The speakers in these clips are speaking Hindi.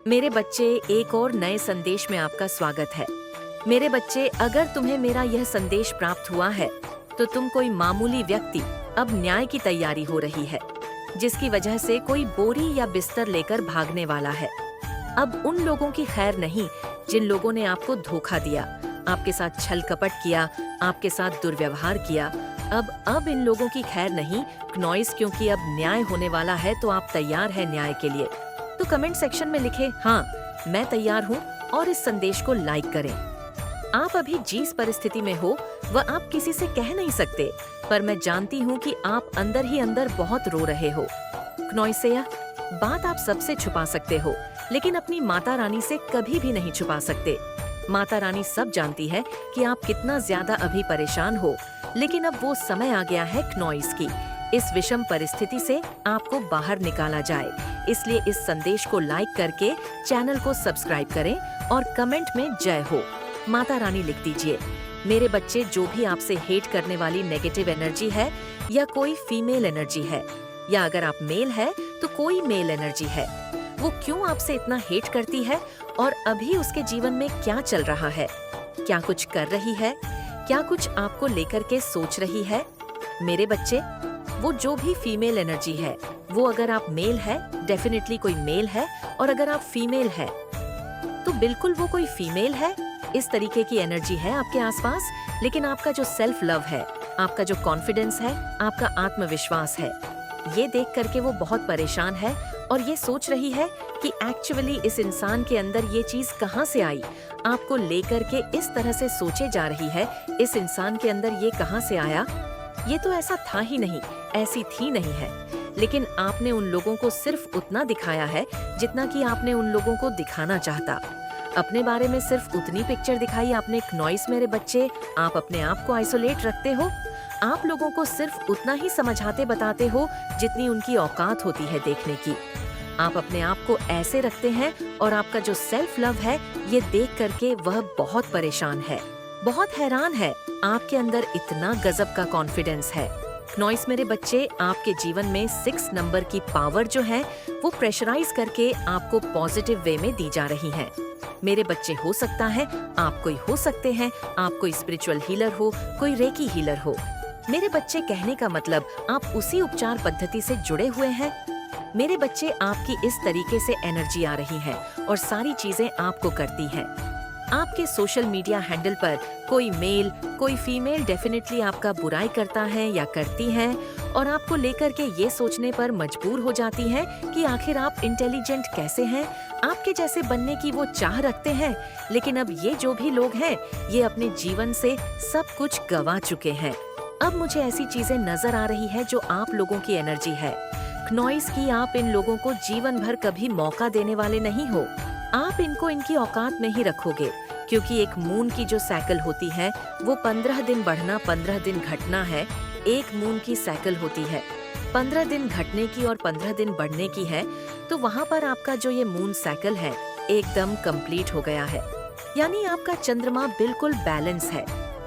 मेरे बच्चे, एक और नए संदेश में आपका स्वागत है। मेरे बच्चे, अगर तुम्हें मेरा यह संदेश प्राप्त हुआ है तो तुम कोई मामूली व्यक्ति अब न्याय की तैयारी हो रही है, जिसकी वजह से कोई बोरी या बिस्तर लेकर भागने वाला है। अब उन लोगों की खैर नहीं जिन लोगों ने आपको धोखा दिया, आपके साथ छल कपट किया, आपके साथ दुर्व्यवहार किया। अब इन लोगों की खैर नहीं क्नॉइस, क्योंकि अब न्याय होने वाला है। तो आप तैयार हैं न्याय के लिए? तो कमेंट सेक्शन में लिखें हाँ मैं तैयार हूँ और इस संदेश को लाइक करें। आप अभी जिस परिस्थिति में हो वह आप किसी से कह नहीं सकते, पर मैं जानती हूँ कि आप अंदर ही अंदर बहुत रो रहे हो। क्नॉइसिया, बात आप सबसे छुपा सकते हो, लेकिन अपनी माता रानी से कभी भी नहीं छुपा सकते। माता रानी सब जानती है कि आप कितना ज्यादा अभी परेशान हो, लेकिन अब वो समय आ गया है क्नॉइस की इस विषम परिस्थिति से आपको बाहर निकाला जाए। इसलिए इस संदेश को लाइक करके चैनल को सब्सक्राइब करें और कमेंट में जय हो माता रानी लिख दीजिए। मेरे बच्चे, जो भी आपसे हेट करने वाली नेगेटिव एनर्जी है या कोई फीमेल एनर्जी है, या अगर आप मेल है तो कोई मेल एनर्जी है, वो क्यों आपसे इतना हेट करती है और अभी उसके जीवन में क्या चल रहा है? क्या कुछ कर रही है? क्या कुछ आपको लेकर के सोच रही है? मेरे बच्चे, वो जो भी फीमेल एनर्जी है, वो अगर आप मेल है डेफिनेटली कोई मेल है, और अगर आप फीमेल है तो बिल्कुल वो कोई फीमेल है। इस तरीके की एनर्जी है आपके आसपास। लेकिन आपका जो सेल्फ लव है, आपका जो कॉन्फिडेंस है, आपका आत्मविश्वास है, ये देख करके वो बहुत परेशान है और ये सोच रही है कि एक्चुअली इस इंसान के अंदर ये चीज कहाँ से आई। आपको लेकर के इस तरह से सोचे जा रही है, इस इंसान के अंदर ये कहाँ से आया, ये तो ऐसा था ही नहीं, ऐसी थी नहीं है। लेकिन आपने उन लोगों को सिर्फ उतना दिखाया है जितना कि आपने उन लोगों को दिखाना चाहता। अपने बारे में सिर्फ उतनी पिक्चर दिखाई आपने क्नॉइस। मेरे बच्चे, आप अपने आप को आइसोलेट रखते हो। आप लोगों को सिर्फ उतना ही समझाते बताते हो जितनी उनकी औकात होती है देखने की। आप अपने आप को ऐसे रखते हैं और आपका जो सेल्फ लव है, ये देख करके वह बहुत परेशान है, बहुत हैरान है। आपके अंदर इतना गजब का कॉन्फिडेंस है। क्नॉइस मेरे बच्चे, आपके जीवन में 6 नंबर की पावर जो है वो प्रेशराइज करके आपको पॉजिटिव वे में दी जा रही है। मेरे बच्चे, हो सकता है आप कोई हो सकते हैं, आप कोई स्पिरिचुअल हीलर हो, कोई रेकी हीलर हो। मेरे बच्चे, कहने का मतलब आप उसी उपचार पद्धति से जुड़े हुए हैं। मेरे बच्चे, आपकी इस तरीके से एनर्जी आ रही है और सारी चीजें आपको करती हैं। आपके सोशल मीडिया हैंडल पर कोई मेल कोई फीमेल डेफिनेटली आपका बुराई करता है या करती हैं, और आपको लेकर के ये सोचने पर मजबूर हो जाती हैं कि आखिर आप इंटेलिजेंट कैसे हैं, आपके जैसे बनने की वो चाह रखते हैं। लेकिन अब ये जो भी लोग हैं, ये अपने जीवन से सब कुछ गंवा चुके हैं। अब मुझे ऐसी चीजें नजर आ रही है जो आप लोगों की एनर्जी है क्नॉइस की। आप इन लोगों को जीवन भर कभी मौका देने वाले नहीं हो। आप इनको इनकी औकात में ही रखोगे, क्योंकि एक मून की जो साइकिल होती है वो 15 दिन बढ़ना 15 दिन घटना है। एक मून की साइकिल होती है 15 दिन घटने की और 15 दिन बढ़ने की है। तो वहाँ पर आपका जो ये मून साइकिल है एकदम कंप्लीट हो गया है, यानी आपका चंद्रमा बिल्कुल बैलेंस है।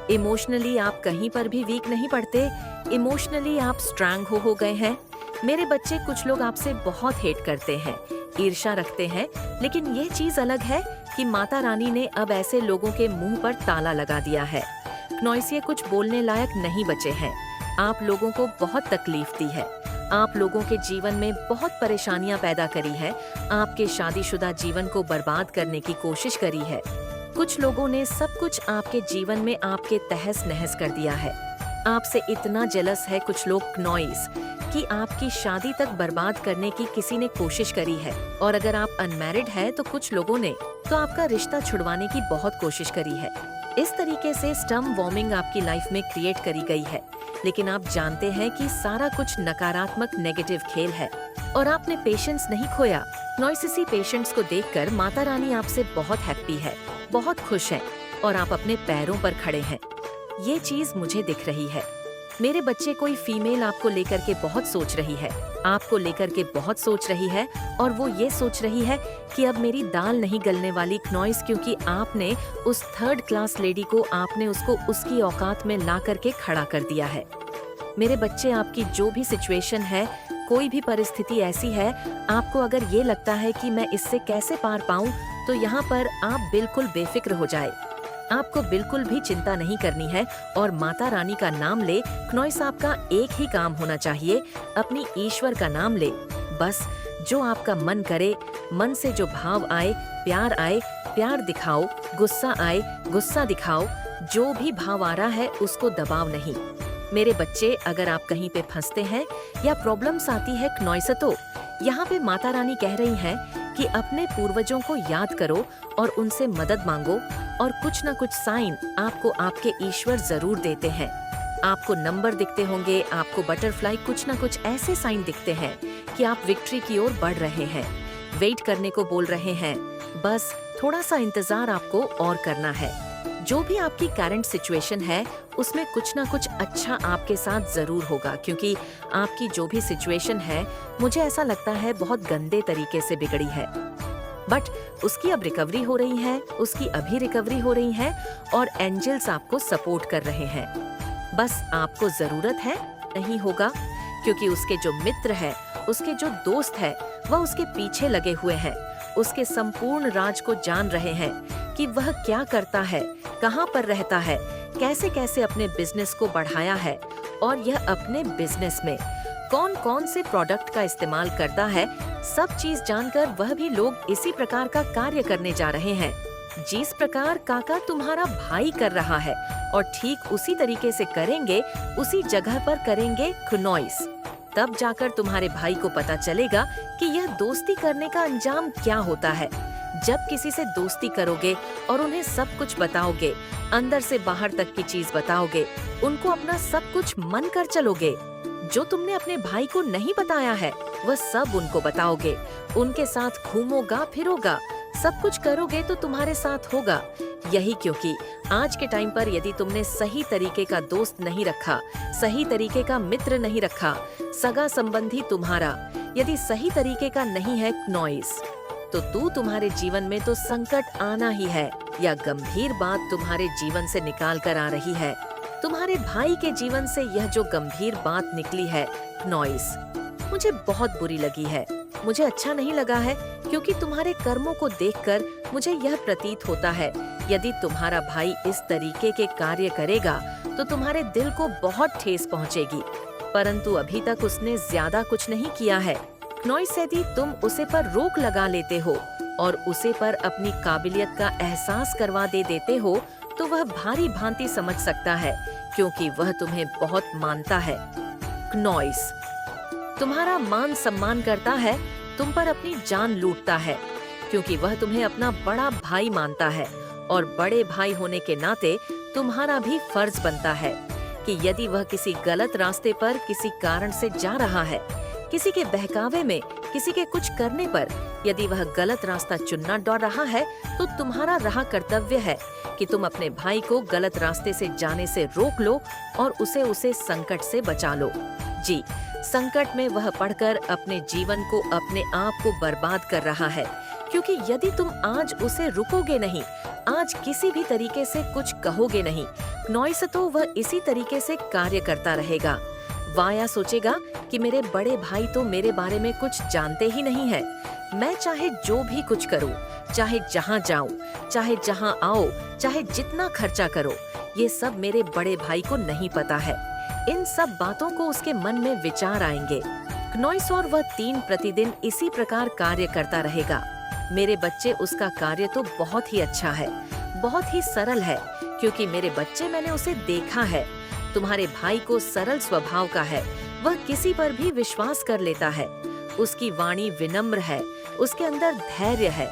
इमोशनली आप कहीं पर भी वीक नहीं पड़ते, इमोशनली आप स्ट्रांग हो गए हैं। मेरे बच्चे, कुछ लोग आपसे बहुत हेट करते हैं, ईर्ष्या रखते हैं, लेकिन यह चीज अलग है कि माता रानी ने अब ऐसे लोगों के मुंह पर ताला लगा दिया है। क्नॉइसिया कुछ बोलने लायक नहीं बचे हैं। आप लोगों को बहुत तकलीफ दी है, आप लोगों के जीवन में बहुत परेशानियां पैदा करी है, आपके शादीशुदा जीवन को बर्बाद करने की कोशिश करी है। कुछ लोगों ने सब कुछ आपके जीवन में आपके तहस नहस कर दिया है। आपसे इतना जेलस है कुछ लोग क्नॉइस कि आपकी शादी तक बर्बाद करने की किसी ने कोशिश करी है। और अगर आप अनमैरिड है तो कुछ लोगों ने तो आपका रिश्ता छुड़वाने की बहुत कोशिश करी है। इस तरीके से स्टर्म वार्मिंग आपकी लाइफ में क्रिएट करी गई है। लेकिन आप जानते हैं कि सारा कुछ नकारात्मक नेगेटिव खेल है और आपने पेशेंस नहीं खोया। नॉइसिसी पेशेंट्स को देखकर माता रानी आपसे बहुत हैप्पी है, बहुत खुश है, और आप अपने पैरों पर खड़े हैं। ये चीज मुझे दिख रही है। मेरे बच्चे, कोई फीमेल आपको लेकर के बहुत सोच रही है, आपको लेकर के बहुत सोच रही है, और वो ये सोच रही है कि अब मेरी दाल नहीं गलने वाली क्नॉइस, क्योंकि आपने उस 3rd क्लास लेडी को, आपने उसको उसकी औकात में ला करके खड़ा कर दिया है। मेरे बच्चे, आपकी जो भी सिचुएशन है, कोई भी परिस्थिति ऐसी है, आपको अगर ये लगता है कि मैं इससे कैसे पार पाऊं, तो यहाँ पर आप बिल्कुल बेफिक्र हो जाए। आपको बिल्कुल भी चिंता नहीं करनी है और माता रानी का नाम ले। क्नोइस आपका एक ही काम होना चाहिए, अपनी ईश्वर का नाम ले। बस जो आपका मन करे, मन से जो भाव आए प्यार दिखाओ, गुस्सा आए गुस्सा दिखाओ। जो भी भाव आ रहा है उसको दबाव नहीं। मेरे बच्चे, अगर आप कहीं पे फंसते हैं या प्रॉब्लम्स आती है क्नोइसतो, यहाँ पे माता रानी कह रही हैं कि अपने पूर्वजों को याद करो और उनसे मदद मांगो, और कुछ न कुछ साइन आपको आपके ईश्वर जरूर देते हैं। आपको नंबर दिखते होंगे, आपको बटरफ्लाई, कुछ न कुछ ऐसे साइन दिखते हैं कि आप विक्ट्री की ओर बढ़ रहे हैं। वेट करने को बोल रहे हैं, बस थोड़ा सा इंतजार आपको और करना है। जो भी आपकी करंट सिचुएशन है उसमें कुछ ना कुछ अच्छा आपके साथ जरूर होगा, क्योंकि आपकी जो भी सिचुएशन है, मुझे ऐसा लगता है बहुत गंदे तरीके से बिगड़ी है, बट उसकी अब रिकवरी हो रही है, उसकी अभी रिकवरी हो रही है और एंजल्स आपको सपोर्ट कर रहे हैं। बस आपको जरूरत है, नहीं होगा, क्योंकि उसके जो मित्र है, उसके जो दोस्त है, वह उसके पीछे लगे हुए हैं, उसके संपूर्ण राज को जान रहे हैं कि वह क्या करता है, कहाँ पर रहता है, कैसे कैसे अपने बिजनेस को बढ़ाया है, और यह अपने बिजनेस में कौन कौन से प्रोडक्ट का इस्तेमाल करता है, सब चीज जानकर वह भी लोग इसी प्रकार का कार्य करने जा रहे हैं जिस प्रकार काका तुम्हारा भाई कर रहा है, और ठीक उसी तरीके से करेंगे, उसी जगह पर करेंगे क्नोइस। तब जाकर तुम्हारे भाई को पता चलेगा कि यह दोस्ती करने का अंजाम क्या होता है। जब किसी से दोस्ती करोगे और उन्हें सब कुछ बताओगे, अंदर से बाहर तक की चीज बताओगे, उनको अपना सब कुछ मन कर चलोगे, जो तुमने अपने भाई को नहीं बताया है वह सब उनको बताओगे, उनके साथ घूमोगा फिरोगा, सब कुछ करोगे तो तुम्हारे साथ होगा। यही क्योंकि आज के टाइम पर यदि तुमने सही तरीके का दोस्त नहीं रखा, सही तरीके का मित्र नहीं रखा, सगा संबंधी तुम्हारा यदि सही तरीके का नहीं है क्नोइस, तो तुम्हारे जीवन में तो संकट आना ही है, या गंभीर बात तुम्हारे जीवन से निकाल कर आ रही है। तुम्हारे भाई के जीवन से यह जो गंभीर बात निकली है क्नोइस, मुझे बहुत बुरी लगी है, मुझे अच्छा नहीं लगा है, क्योंकि तुम्हारे कर्मों को देखकर मुझे यह प्रतीत होता है, यदि तुम्हारा भाई इस तरीके के कार्य करेगा तो तुम्हारे दिल को बहुत ठेस पहुंचेगी, परंतु अभी तक उसने ज्यादा कुछ नहीं किया है। क्नोइस, यदि तुम उसे पर रोक लगा लेते हो और उसे पर अपनी काबिलियत का एहसास करवा देते हो, तो वह भारी भांति समझ सकता है, क्योंकि वह तुम्हें बहुत मानता है। क्नोइस तुम्हारा मान सम्मान करता है, तुम पर अपनी जान लूटता है, क्योंकि वह तुम्हें अपना बड़ा भाई मानता है, और बड़े भाई होने के नाते तुम्हारा भी फर्ज बनता है कि यदि वह किसी गलत रास्ते पर किसी कारण से जा रहा है, किसी के बहकावे में, किसी के कुछ करने पर यदि वह गलत रास्ता चुनना डर रहा है, तो तुम्हारा रहा कर्तव्य है कि तुम अपने भाई को गलत रास्ते से जाने से रोक लो और उसे संकट से बचा लो। जी, संकट में वह पड़कर अपने जीवन को, अपने आप को बर्बाद कर रहा है, क्योंकि यदि तुम आज उसे रुकोगे नहीं, आज किसी भी तरीके से कुछ कहोगे नहीं, क्नोइस तो वह इसी तरीके से कार्य करता रहेगा। वाया सोचेगा कि मेरे बड़े भाई तो मेरे बारे में कुछ जानते ही नहीं है, मैं चाहे जो भी कुछ करूं, चाहे जहां जाऊं, चाहे जहां आओ, चाहे जितना खर्चा करो, ये सब मेरे बड़े भाई को नहीं पता है। इन सब बातों को उसके मन में विचार आएंगे। क्नोइस और वह 3 प्रतिदिन इसी प्रकार कार्य करता रहेगा। मेरे बच्चे, उसका कार्य तो बहुत ही अच्छा है, बहुत ही सरल है, क्योंकि मेरे बच्चे, मैंने उसे देखा है। तुम्हारे भाई को सरल स्वभाव का है, वह किसी पर भी विश्वास कर लेता है, उसकी वाणी विनम्र है, उसके अंदर धैर्य है।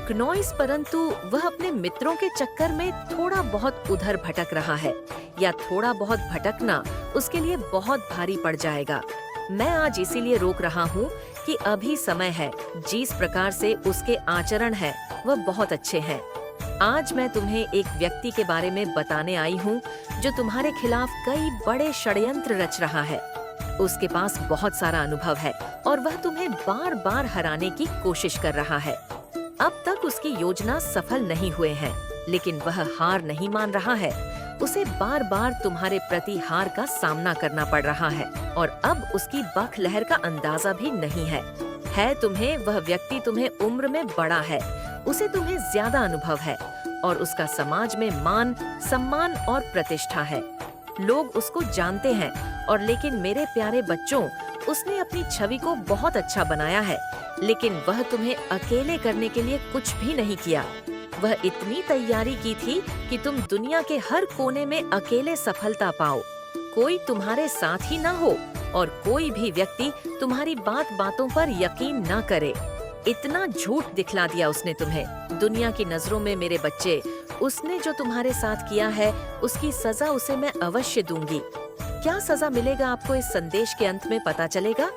क्नोइस, परंतु वह अपने मित्रों के चक्कर में थोड़ा बहुत उधर भटक रहा है, या थोड़ा बहुत भटकना उसके लिए बहुत भारी पड़ जाएगा। मैं आज इसीलिए रोक रहा हूँ कि अभी समय है। जिस प्रकार से उसके आचरण है वह बहुत अच्छे हैं। आज मैं तुम्हें एक व्यक्ति के बारे में बताने आई हूँ जो तुम्हारे खिलाफ कई बड़े षड्यंत्र रच रहा है। उसके पास बहुत सारा अनुभव है और वह तुम्हें बार बार हराने की कोशिश कर रहा है। अब तक उसकी योजना सफल नहीं हुए हैं, लेकिन वह हार नहीं मान रहा है। उसे बार बार तुम्हारे प्रति हार का सामना करना पड़ रहा है और अब उसकी बखलहर का अंदाजा भी नहीं है तुम्हें वह व्यक्ति तुम्हें उम्र में बड़ा है, उसे तुम्हें ज्यादा अनुभव है और उसका समाज में मान, सम्मान और प्रतिष्ठा है। लोग उसको जानते हैं और लेकिन मेरे प्यारे बच्चों, उसने अपनी छवि को बहुत अच्छा बनाया है, लेकिन वह तुम्हें अकेले करने के लिए कुछ भी नहीं किया। वह इतनी तैयारी की थी कि तुम दुनिया के हर कोने में अकेले सफलता पाओ, कोई तुम्हारे साथ ही ना हो और कोई भी व्यक्ति तुम्हारी बातों पर यकीन ना करे। इतना झूठ दिखला दिया उसने तुम्हें। दुनिया की नजरों में मेरे बच्चे, उसने जो तुम्हारे साथ किया है उसकी सजा उसे मैं अवश्य दूंगी। क्या सजा मिलेगा आपको इस संदेश के अंत में पता चलेगा।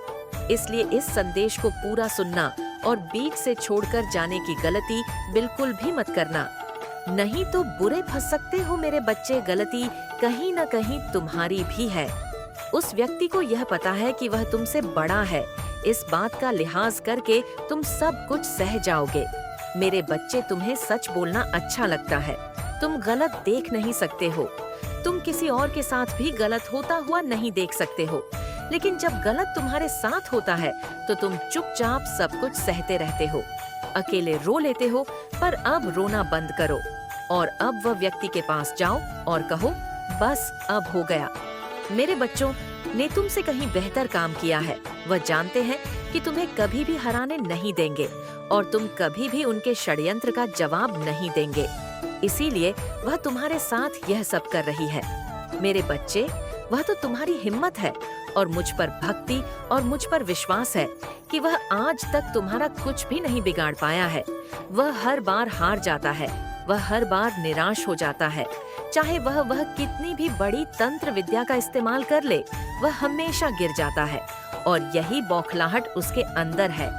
इसलिए इस संदेश को पूरा सुनना और बीच से छोड़कर जाने की गलती बिल्कुल भी मत करना, नहीं तो बुरे फंस सकते हो मेरे बच्चे। गलती कहीं न कहीं तुम्हारी भी है। उस व्यक्ति को यह पता है कि वह तुमसे बड़ा है, इस बात का लिहाज करके तुम सब कुछ सह जाओगे। मेरे बच्चे, तुम्हें सच बोलना अच्छा लगता है, तुम गलत देख नहीं सकते हो, तुम किसी और के साथ भी गलत होता हुआ नहीं देख सकते हो, लेकिन जब गलत तुम्हारे साथ होता है तो तुम चुपचाप सब कुछ सहते रहते हो, अकेले रो लेते हो। पर अब रोना बंद करो और अब वह व्यक्ति के पास जाओ और कहो, बस अब हो गया। मेरे बच्चों ने तुमसे कहीं बेहतर काम किया है। वह जानते हैं कि तुम्हें कभी भी हराने नहीं देंगे और तुम कभी भी उनके षड्यंत्र का जवाब नहीं देंगे, इसीलिए वह तुम्हारे साथ यह सब कर रही है। मेरे बच्चे, वह तो तुम्हारी हिम्मत है और मुझ पर भक्ति और मुझ पर विश्वास है कि वह आज तक तुम्हारा कुछ भी नहीं बिगाड़ पाया है। वह हर बार हार जाता है, वह हर बार निराश हो जाता है, चाहे वह कितनी भी बड़ी तंत्र विद्या का इस्तेमाल कर ले, वह हमेशा गिर जाता है और यही बौखलाहट उसके अंदर है।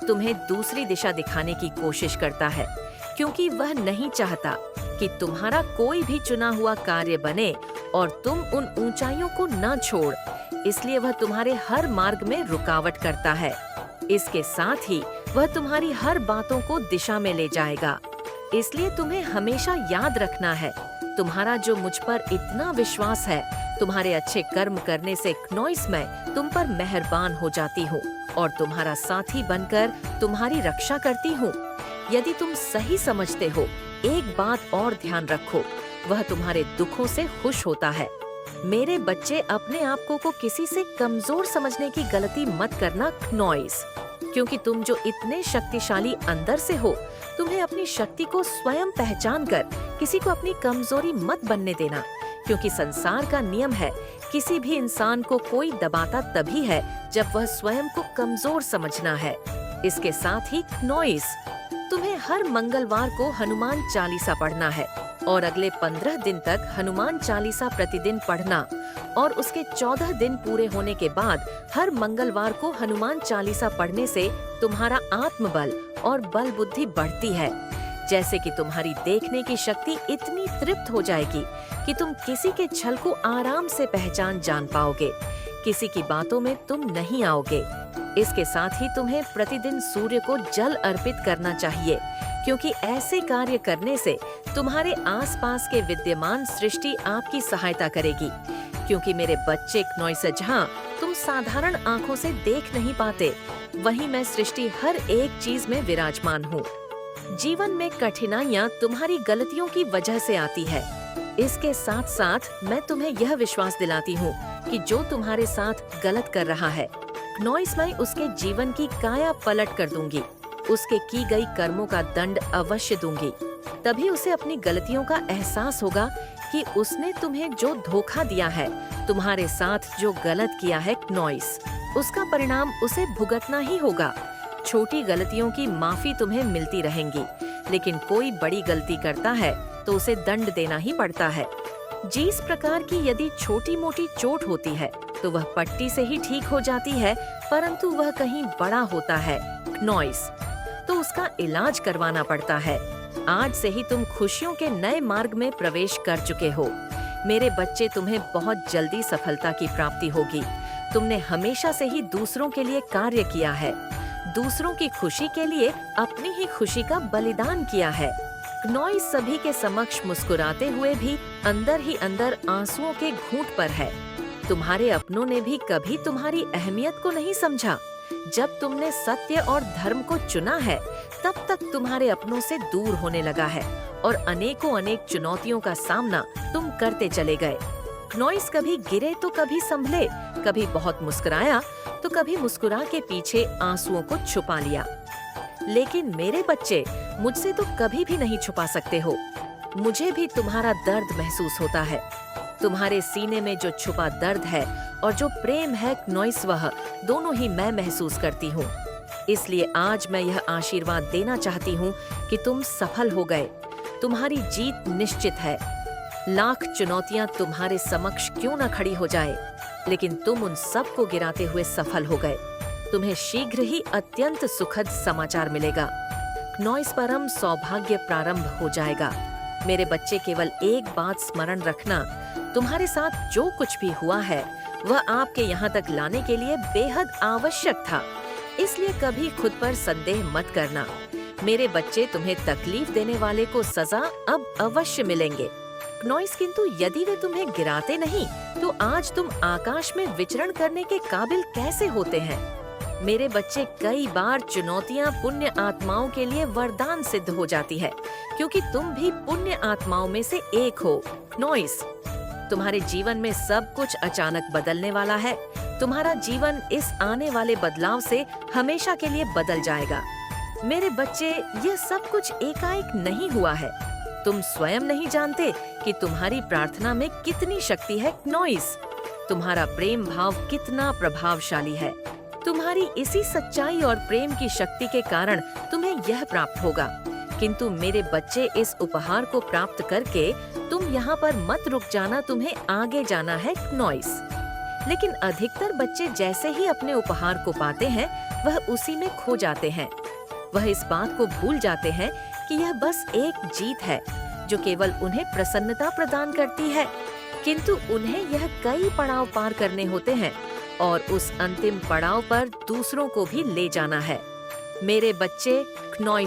तुम्हें दूसरी दिशा दिखाने की कोशिश करता है क्योंकि वह नहीं चाहता कि तुम्हारा कोई भी चुना हुआ कार्य बने और तुम उन ऊंचाइयों को न छोड़, इसलिए वह तुम्हारे हर मार्ग में रुकावट करता है। इसके साथ ही वह तुम्हारी हर बातों को दिशा में ले जाएगा, इसलिए तुम्हें हमेशा याद रखना है, तुम्हारा जो मुझ पर इतना विश्वास है, तुम्हारे अच्छे कर्म करने से क्नोइस मैं तुम पर मेहरबान हो जाती हूँ और तुम्हारा साथी बनकर तुम्हारी रक्षा करती हूँ। यदि तुम सही समझते हो, एक बात और ध्यान रखो, वह तुम्हारे दुखों से खुश होता है। मेरे बच्चे, अपने आप को किसी से कमजोर समझने की गलती मत करना क्नोइस, क्योंकि तुम जो इतने शक्तिशाली अंदर से हो, तुम्हें अपनी शक्ति को स्वयं पहचान कर किसी को अपनी कमजोरी मत बनने देना, क्योंकि संसार का नियम है, किसी भी इंसान को कोई दबाता तभी है जब वह स्वयं को कमजोर समझना है। इसके साथ ही क्नोइस, तुम्हें हर मंगलवार को हनुमान चालीसा पढ़ना है और अगले 15 दिन तक हनुमान चालीसा प्रतिदिन पढ़ना और उसके 14 दिन पूरे होने के बाद हर मंगलवार को हनुमान चालीसा पढ़ने से तुम्हारा आत्मबल और बल बुद्धि बढ़ती है। जैसे कि तुम्हारी देखने की शक्ति इतनी तृप्त हो जाएगी कि तुम किसी के छल को आराम से पहचान जान पाओगे, किसी की बातों में तुम नहीं आओगे। इसके साथ ही तुम्हें प्रतिदिन सूर्य को जल अर्पित करना चाहिए, क्योंकि ऐसे कार्य करने से तुम्हारे आसपास के विद्यमान सृष्टि आपकी सहायता करेगी। क्योंकि मेरे बच्चे क्नोइस, जहाँ तुम साधारण आँखों से देख नहीं पाते, वहीं मैं सृष्टि हर एक चीज में विराजमान हूँ। जीवन में कठिनाइयाँ तुम्हारी गलतियों की वजह से आती है। इसके साथ साथ मैं तुम्हें यह विश्वास दिलाती हूँ कि जो तुम्हारे साथ गलत कर रहा है, क्नोइस मैं उसके जीवन की काया पलट कर दूंगी, उसके की गई कर्मों का दंड अवश्य दूंगी। तभी उसे अपनी गलतियों का एहसास होगा कि उसने तुम्हें जो धोखा दिया है, तुम्हारे साथ जो गलत किया है क्नोइस, उसका परिणाम उसे भुगतना ही होगा। छोटी गलतियों की माफी तुम्हें मिलती रहेंगी, लेकिन कोई बड़ी गलती करता है तो उसे दंड देना ही पड़ता है। जिस प्रकार की यदि छोटी मोटी चोट होती है तो वह पट्टी से ही ठीक हो जाती है, परंतु वह कहीं बड़ा होता है क्नोइस, तो उसका इलाज करवाना पड़ता है। आज से ही तुम खुशियों के नए मार्ग में प्रवेश कर चुके हो। मेरे बच्चे, तुम्हें बहुत जल्दी सफलता की प्राप्ति होगी। तुमने हमेशा से ही दूसरों के लिए कार्य किया है, दूसरों की खुशी के लिए अपनी ही खुशी का बलिदान किया है। नॉइस सभी के समक्ष मुस्कुराते हुए भी अंदर ही अंदर आंसुओं के घूंट पर है। तुम्हारे अपनों ने भी कभी तुम्हारी अहमियत को नहीं समझा। जब तुमने सत्य और धर्म को चुना है, तब तक तुम्हारे अपनों से दूर होने लगा है और अनेकों अनेक चुनौतियों का सामना तुम करते चले गए। नॉइस कभी गिरे तो कभी संभले, कभी बहुत मुस्कुराया तो कभी मुस्कुरा के पीछे आंसुओं को छुपा लिया। लेकिन मेरे बच्चे, मुझसे तो कभी भी नहीं छुपा सकते हो। मुझे भी तुम्हारा दर्द महसूस होता है। तुम्हारे सीने में जो छुपा दर्द है और जो प्रेम है नॉइस, वह दोनों ही मैं महसूस करती हूँ। इसलिए आज मैं यह आशीर्वाद देना चाहती हूँ कि तुम सफल हो गए। तुम्हारी जीत निश्चित है। लाख चुनौतियां तुम्हारे समक्ष क्यों न खड़ी हो जाए, लेकिन तुम उन सब को गिराते हुए सफल हो गए। तुम्हें शीघ्र ही अत्यंत सुखद समाचार मिलेगा। नॉइस परम सौभाग्य प्रारंभ हो जाएगा। मेरे बच्चे, केवल एक बात स्मरण रखना, तुम्हारे साथ जो कुछ भी हुआ है वह आपके यहाँ तक लाने के लिए बेहद आवश्यक था। इसलिए कभी खुद पर संदेह मत करना। मेरे बच्चे, तुम्हें तकलीफ देने वाले को सजा अब अवश्य मिलेंगे। नॉइस, किंतु यदि वे तुम्हें गिराते नहीं तो आज तुम आकाश में विचरण करने के काबिल कैसे होते हैं? मेरे बच्चे, कई बार चुनौतियां पुण्य आत्माओं के लिए वरदान सिद्ध हो जाती है, क्योंकि तुम भी पुण्य आत्माओं में से एक हो। नॉइस, तुम्हारे जीवन में सब कुछ अचानक बदलने वाला है। तुम्हारा जीवन इस आने वाले बदलाव से हमेशा के लिए बदल जाएगा। मेरे बच्चे, यह सब कुछ एकाएक नहीं हुआ है। तुम स्वयं नहीं जानते कि तुम्हारी प्रार्थना में कितनी शक्ति है। नॉइस, तुम्हारा प्रेम भाव कितना प्रभावशाली है। तुम्हारी इसी सच्चाई और प्रेम की शक्ति के कारण तुम्हें यह प्राप्त होगा। किंतु मेरे बच्चे, इस उपहार को प्राप्त करके तुम यहाँ पर मत रुक जाना, तुम्हें आगे जाना है। नॉइस, लेकिन अधिकतर बच्चे जैसे ही अपने उपहार को पाते हैं, वह उसी में खो जाते हैं। वह इस बात को भूल जाते हैं कि यह बस एक जीत है जो केवल उन्हें प्रसन्नता प्रदान करती है, किंतु उन्हें यह कई पड़ाव पार करने होते हैं और उस अंतिम पड़ाव पर दूसरों को भी ले जाना है। मेरे बच्चे, नॉइस